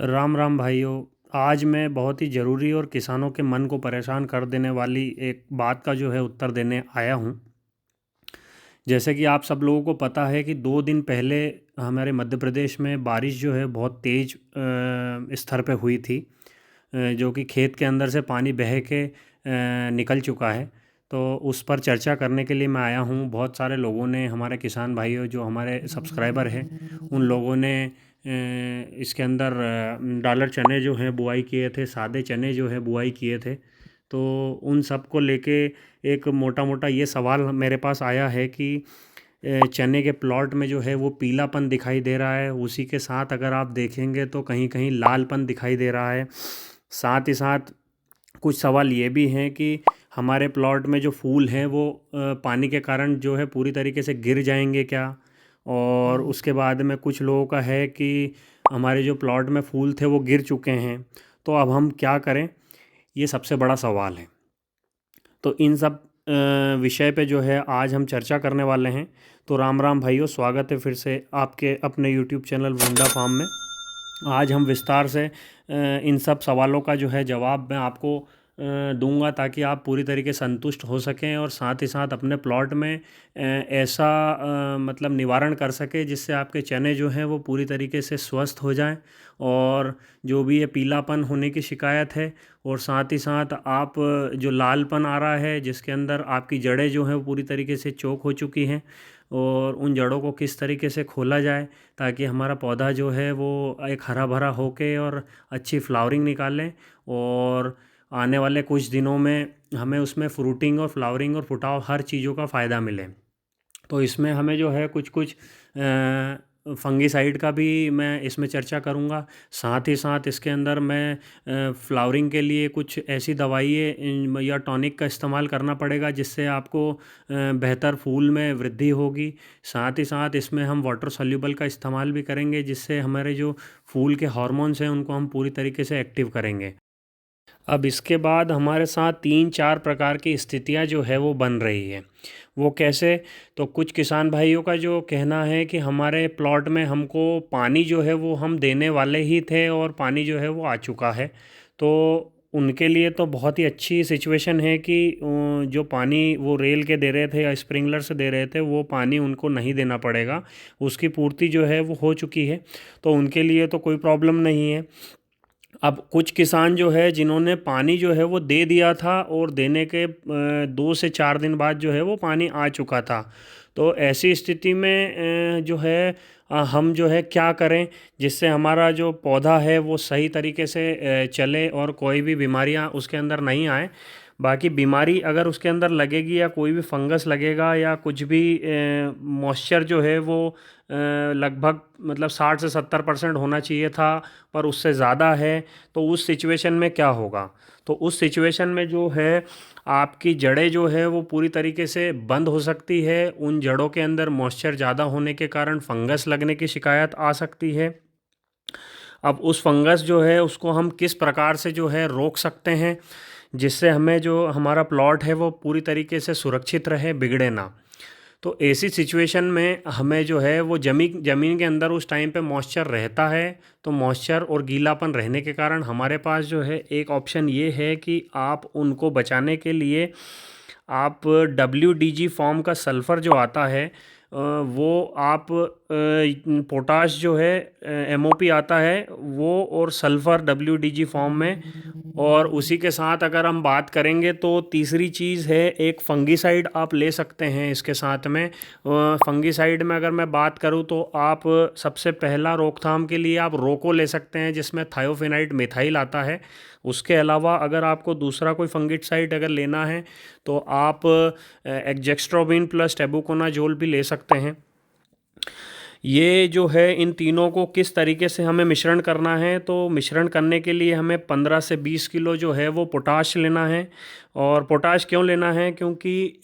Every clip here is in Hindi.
राम राम भाइयों। आज मैं बहुत ही ज़रूरी और किसानों के मन को परेशान कर देने वाली एक बात का जो है उत्तर देने आया हूँ। जैसे कि आप सब लोगों को पता है कि 2 दिन पहले हमारे मध्य प्रदेश में बारिश जो है बहुत तेज़ स्तर पे हुई थी, जो कि खेत के अंदर से पानी बह के निकल चुका है। तो उस पर चर्चा करने के लिए मैं आया हूँ। बहुत सारे लोगों ने, हमारे किसान भाइयों जो हमारे सब्सक्राइबर हैं, उन लोगों ने इसके अंदर डॉलर चने जो हैं बुआई किए थे, सादे चने जो है बुआई किए थे। तो उन सब को लेके एक मोटा मोटा ये सवाल मेरे पास आया है कि चने के प्लॉट में जो है वो पीलापन दिखाई दे रहा है। उसी के साथ अगर आप देखेंगे तो कहीं कहीं लालपन दिखाई दे रहा है। साथ ही साथ कुछ सवाल ये भी हैं कि हमारे प्लॉट में जो फूल हैं वो पानी के कारण जो है पूरी तरीके से गिर जाएंगे क्या। और उसके बाद में कुछ लोगों का है कि हमारे जो प्लॉट में फूल थे वो गिर चुके हैं, तो अब हम क्या करें, ये सबसे बड़ा सवाल है। तो इन सब विषय पे जो है आज हम चर्चा करने वाले हैं। तो राम राम भाइयों, स्वागत है फिर से आपके अपने यूट्यूब चैनल वुंडा फार्म में। आज हम विस्तार से इन सब सवालों का जो है जवाब मैं आपको दूंगा, ताकि आप पूरी तरीके से संतुष्ट हो सकें और साथ ही साथ अपने प्लॉट में ऐसा मतलब निवारण कर सके जिससे आपके चने जो हैं वो पूरी तरीके से स्वस्थ हो जाएं। और जो भी ये पीलापन होने की शिकायत है, और साथ ही साथ आप जो लालपन आ रहा है जिसके अंदर आपकी जड़ें जो हैं वो पूरी तरीके से चोक हो चुकी हैं, और उन जड़ों को किस तरीके से खोला जाए ताकि हमारा पौधा जो है वो एक हरा भरा होके और अच्छी फ्लावरिंग निकालें, और आने वाले कुछ दिनों में हमें उसमें फ्रूटिंग और फ्लावरिंग और फुटाव हर चीज़ों का फ़ायदा मिले। तो इसमें हमें जो है कुछ कुछ फंगिसाइड का भी मैं इसमें चर्चा करूँगा। साथ ही साथ इसके अंदर मैं फ्लावरिंग के लिए कुछ ऐसी दवाइयाँ या टॉनिक का इस्तेमाल करना पड़ेगा जिससे आपको बेहतर फूल में वृद्धि होगी। साथ ही साथ इसमें हम वाटर सॉल्यूबल का इस्तेमाल भी करेंगे जिससे हमारे जो फूल के हार्मोन्स हैं उनको हम पूरी तरीके से एक्टिव करेंगे। अब इसके बाद हमारे साथ 3-4 प्रकार की स्थितियां जो है वो बन रही है। वो कैसे? तो कुछ किसान भाइयों का जो कहना है कि हमारे प्लॉट में हमको पानी जो है वो हम देने वाले ही थे और पानी जो है वो आ चुका है। तो उनके लिए तो बहुत ही अच्छी सिचुएशन है कि जो पानी वो रेल के दे रहे थे या स्प्रिंकलर से दे रहे थे वो पानी उनको नहीं देना पड़ेगा, उसकी पूर्ति जो है वो हो चुकी है। तो उनके लिए तो कोई प्रॉब्लम नहीं है। अब कुछ किसान जो है जिन्होंने पानी जो है वो दे दिया था और देने के 2 से 4 दिन बाद जो है वो पानी आ चुका था, तो ऐसी स्थिति में जो है हम जो है क्या करें जिससे हमारा जो पौधा है वो सही तरीके से चले और कोई भी बीमारियां उसके अंदर नहीं आए। बाकी बीमारी अगर उसके अंदर लगेगी या कोई भी फंगस लगेगा या कुछ भी मॉइस्चर जो है वो लगभग मतलब 60 से 70% होना चाहिए था पर उससे ज़्यादा है, तो उस सिचुएशन में क्या होगा? तो उस सिचुएशन में जो है आपकी जड़ें जो है वो पूरी तरीके से बंद हो सकती है। उन जड़ों के अंदर मॉइस्चर ज़्यादा होने के कारण फंगस लगने की शिकायत आ सकती है। अब उस फंगस जो है उसको हम किस प्रकार से जो है रोक सकते हैं जिससे हमें जो हमारा प्लॉट है वो पूरी तरीके से सुरक्षित रहे, बिगड़े ना। तो ऐसी सिचुएशन में हमें जो है वो ज़मीन के अंदर उस टाइम पे मॉइस्चर रहता है, तो मॉइस्चर और गीलापन रहने के कारण हमारे पास जो है एक ऑप्शन ये है कि आप उनको बचाने के लिए आप WDG फॉर्म का सल्फ़र जो आता है वो आप पोटाश जो है MOP आता है वो, और सल्फ़र WDG फॉर्म में। और उसी के साथ अगर हम बात करेंगे तो तीसरी चीज़ है एक फंगिसाइड आप ले सकते हैं इसके साथ में। फंगिसाइड में अगर मैं बात करूं तो आप सबसे पहला रोकथाम के लिए आप रोको ले सकते हैं जिसमें थायोफेनाइड मिथाइल आता है। उसके अलावा अगर आपको दूसरा कोई फंगिसाइड अगर लेना है तो आप एक्जेस्ट्रोबिन प्लस टेबुकोनाजोल भी ले सकते हैं। ये जो है इन तीनों को किस तरीके से हमें मिश्रण करना है, तो मिश्रण करने के लिए हमें 15 से 20 किलो जो है वो पोटाश लेना है, और पोटाश क्यों लेना है? क्योंकि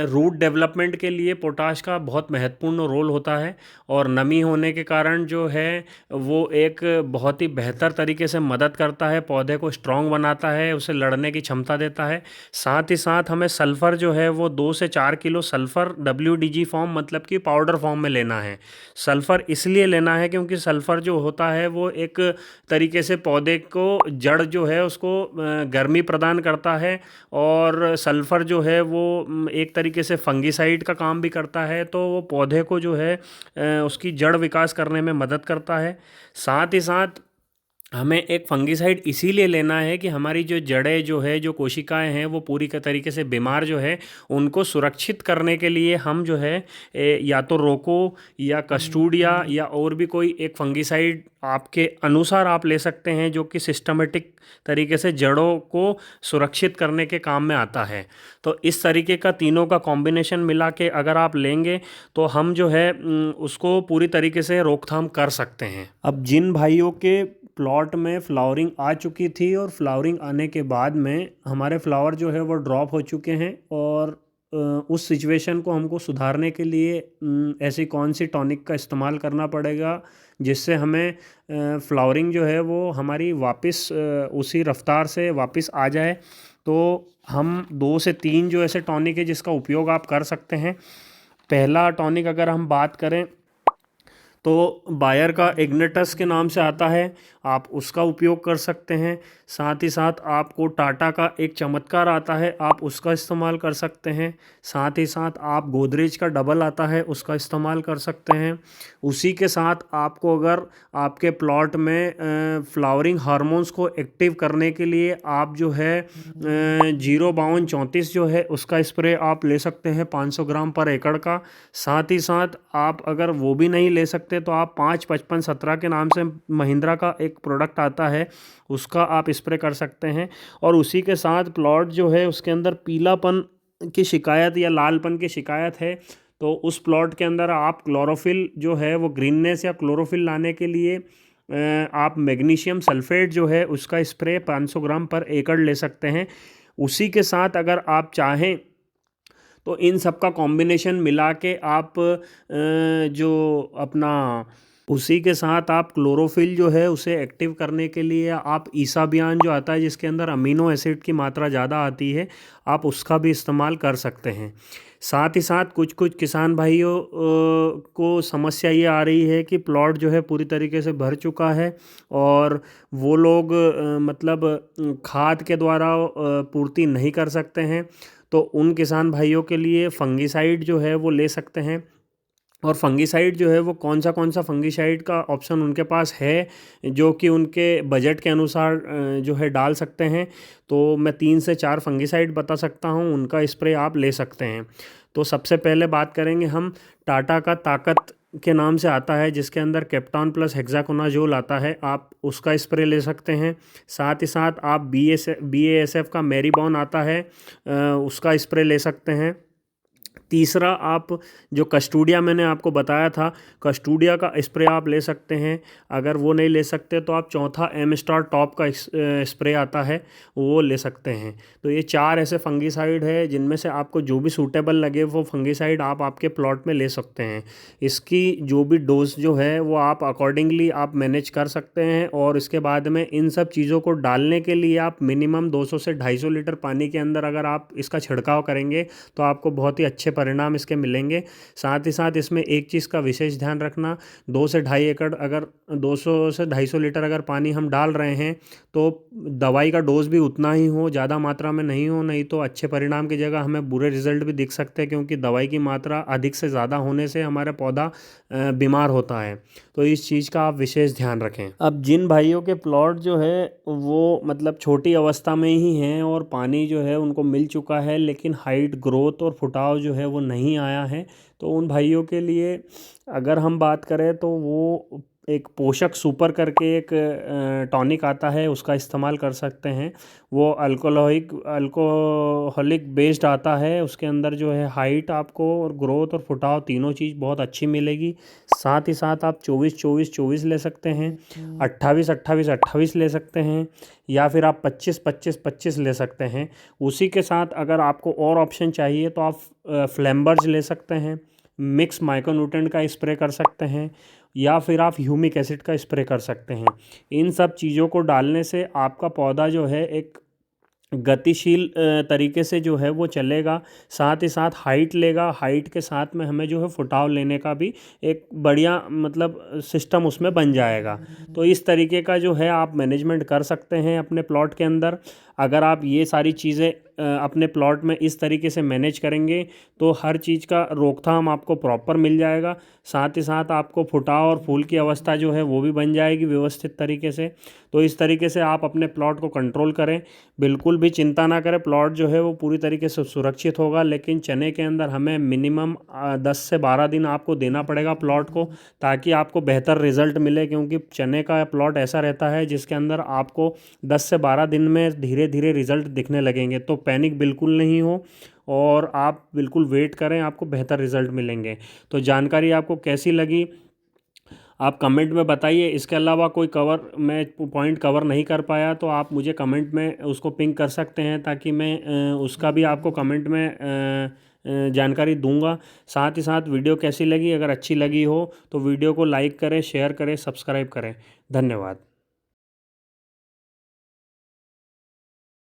रूट डेवलपमेंट के लिए पोटाश का बहुत महत्वपूर्ण रोल होता है और नमी होने के कारण जो है वो एक बहुत ही बेहतर तरीके से मदद करता है, पौधे को स्ट्रॉन्ग बनाता है, उसे लड़ने की क्षमता देता है। साथ ही साथ हमें सल्फ़र जो है वो 2 से 4 किलो सल्फ़र WDG फॉर्म मतलब कि पाउडर फॉर्म में लेना है। सल्फ़र इसलिए लेना है क्योंकि सल्फ़र जो होता है वो एक तरीके से पौधे को जड़ जो है उसको गर्मी प्रदान करता है और सल्फ़र जो है वो एक तरीके से फंगिसाइड का काम भी करता है, तो वो पौधे को जो है उसकी जड़ विकास करने में मदद करता है। साथ ही साथ हमें एक फंगिसाइड इसीलिए लेना है कि हमारी जो जड़ें जो है जो कोशिकाएं हैं वो पूरी के तरीके से बीमार जो है उनको सुरक्षित करने के लिए हम जो है या तो रोको या कस्टूडिया या और भी कोई एक फंगिसाइड आपके अनुसार आप ले सकते हैं जो कि सिस्टमेटिक तरीके से जड़ों को सुरक्षित करने के काम में आता है। तो इस तरीके का तीनों का कॉम्बिनेशन मिला के अगर आप लेंगे तो हम जो है उसको पूरी तरीके से रोकथाम कर सकते हैं। अब जिन भाइयों के प्लॉट में फ्लावरिंग आ चुकी थी और फ्लावरिंग आने के बाद में हमारे फ्लावर जो है वो ड्रॉप हो चुके हैं और उस सिचुएशन को हमको सुधारने के लिए ऐसी कौन सी टॉनिक का इस्तेमाल करना पड़ेगा जिससे हमें फ्लावरिंग जो है वो हमारी वापस उसी रफ्तार से वापस आ जाए। तो हम 2 से 3 जो ऐसे टॉनिक है जिसका उपयोग आप कर सकते हैं। पहला टॉनिक अगर हम बात करें तो बायर का इग्निटस के नाम से आता है, आप उसका उपयोग कर सकते हैं। साथ ही साथ आपको टाटा का एक चमत्कार आता है, आप उसका इस्तेमाल कर सकते हैं। साथ ही साथ आप गोदरेज का डबल आता है, उसका इस्तेमाल कर सकते हैं। उसी के साथ आपको अगर आपके प्लॉट में फ्लावरिंग हार्मोन्स को एक्टिव करने के लिए आप जो है 05234 जो है उसका स्प्रे आप ले सकते हैं 500 ग्राम पर एकड़ का। साथ ही साथ आप अगर वो भी नहीं ले सकते तो आप 5-55-17 के नाम से महिंद्रा का एक प्रोडक्ट आता है उसका आप स्प्रे कर सकते हैं। और उसी के साथ प्लॉट जो है उसके अंदर पीलापन की शिकायत या लालपन की शिकायत है तो उस प्लॉट के अंदर आप क्लोरोफिल जो है वो ग्रीननेस या क्लोरोफिल लाने के लिए आप मैग्नीशियम सल्फेट जो है उसका स्प्रे 500 ग्राम पर एकड़ ले सकते हैं। उसी के साथ अगर आप चाहें तो इन सब का कॉम्बिनेशन मिला के आप जो अपना उसी के साथ आप क्लोरोफिल जो है उसे एक्टिव करने के लिए आप ईसाबियान जो आता है जिसके अंदर अमीनो एसिड की मात्रा ज़्यादा आती है आप उसका भी इस्तेमाल कर सकते हैं। साथ ही साथ कुछ कुछ किसान भाइयों को समस्या ये आ रही है कि प्लॉट जो है पूरी तरीके से भर चुका है और वो लोग मतलब खाद के द्वारा पूर्ति नहीं कर सकते हैं। तो उन किसान भाइयों के लिए फंगिसाइड जो है वो ले सकते हैं। और फंगिसाइड जो है वो कौन सा फंगिसाइड का ऑप्शन उनके पास है जो कि उनके बजट के अनुसार जो है डाल सकते हैं। तो मैं 3 से 4 फंगिसाइड बता सकता हूँ, उनका स्प्रे आप ले सकते हैं। तो सबसे पहले बात करेंगे हम टाटा का ताकत के नाम से आता है जिसके अंदर कैप्टॉन प्लस हेक्साकोनाजोल आता है, आप उसका स्प्रे ले सकते हैं। साथ ही साथ आप BASF का मैरीबॉन आता है उसका स्प्रे ले सकते हैं। तीसरा आप जो कस्टूडिया मैंने आपको बताया था कस्टूडिया का स्प्रे आप ले सकते हैं। अगर वो नहीं ले सकते तो आप चौथा एम स्टार टॉप का स्प्रे आता है वो ले सकते हैं। तो ये 4 ऐसे फंगिसाइड है जिनमें से आपको जो भी सूटेबल लगे वो फंगिसाइड आप आपके प्लॉट में ले सकते हैं। इसकी जो भी डोज जो है वो आप अकॉर्डिंगली आप मैनेज कर सकते हैं। और इसके बाद में इन सब चीज़ों को डालने के लिए आप मिनिमम 200 से 250 लीटर पानी के अंदर अगर आप इसका छिड़काव करेंगे तो आपको बहुत ही अच्छे परिणाम इसके मिलेंगे। साथ ही साथ इसमें एक चीज़ का विशेष ध्यान रखना, 2 से 2.5 एकड़ अगर 200 से 250 लीटर अगर पानी हम डाल रहे हैं तो दवाई का डोज भी उतना ही हो, ज़्यादा मात्रा में नहीं हो, नहीं तो अच्छे परिणाम की जगह हमें बुरे रिजल्ट भी दिख सकते हैं क्योंकि दवाई की मात्रा अधिक से ज़्यादा होने से हमारा पौधा बीमार होता है। तो इस चीज़ का आप विशेष ध्यान रखें। अब जिन भाइयों के प्लॉट जो है वो मतलब छोटी अवस्था में ही हैं और पानी जो है उनको मिल चुका है लेकिन हाइट ग्रोथ और फुटाव जो है वो नहीं आया है, तो उन भाइयों के लिए अगर हम बात करें तो वो एक पोषक सुपर करके एक टॉनिक आता है, उसका इस्तेमाल कर सकते हैं। वो अल्कोहलिक बेस्ड आता है, उसके अंदर जो है हाइट आपको और ग्रोथ और फुटाव तीनों चीज़ बहुत अच्छी मिलेगी। साथ ही साथ आप 24-24-24 ले सकते हैं, 28-28-28 ले सकते हैं, या फिर आप 25-25-25 ले सकते हैं। उसी के साथ अगर आपको और ऑप्शन चाहिए तो आप फ्लैम्बर्ज ले सकते हैं, मिक्स माइक्रोन्यूट्रेंट का स्प्रे कर सकते हैं, या फिर आप ह्यूमिक एसिड का स्प्रे कर सकते हैं। इन सब चीज़ों को डालने से आपका पौधा जो है एक गतिशील तरीके से जो है वो चलेगा, साथ ही साथ हाइट लेगा। हाइट के साथ में हमें जो है फुटाव लेने का भी एक बढ़िया मतलब सिस्टम उसमें बन जाएगा। तो इस तरीके का जो है आप मैनेजमेंट कर सकते हैं अपने प्लॉट के अंदर। अगर आप ये सारी चीज़ें अपने प्लॉट में इस तरीके से मैनेज करेंगे तो हर चीज़ का रोकथाम आपको प्रॉपर मिल जाएगा। साथ ही साथ आपको फुटाव और फूल की अवस्था जो है वो भी बन जाएगी व्यवस्थित तरीके से। तो इस तरीके से आप अपने प्लॉट को कंट्रोल करें, बिल्कुल भी चिंता ना करें, प्लॉट जो है वो पूरी तरीके से सुरक्षित होगा। लेकिन चने के अंदर हमें मिनिमम 10 से 12 दिन आपको देना पड़ेगा प्लॉट को, ताकि आपको बेहतर रिजल्ट मिले, क्योंकि चने का प्लॉट ऐसा रहता है जिसके अंदर आपको 10 से 12 दिन में धीरे धीरे रिजल्ट दिखने लगेंगे। तो पैनिक बिल्कुल नहीं हो और आप बिल्कुल वेट करें, आपको बेहतर रिजल्ट मिलेंगे। तो जानकारी आपको कैसी लगी आप कमेंट में बताइए। इसके अलावा कोई कवर मैं पॉइंट कवर नहीं कर पाया तो आप मुझे कमेंट में उसको पिंग कर सकते हैं, ताकि मैं उसका भी आपको कमेंट में जानकारी दूंगा। साथ ही साथ वीडियो कैसी लगी, अगर अच्छी लगी हो तो वीडियो को लाइक करें, शेयर करें, सब्सक्राइब करें। धन्यवाद।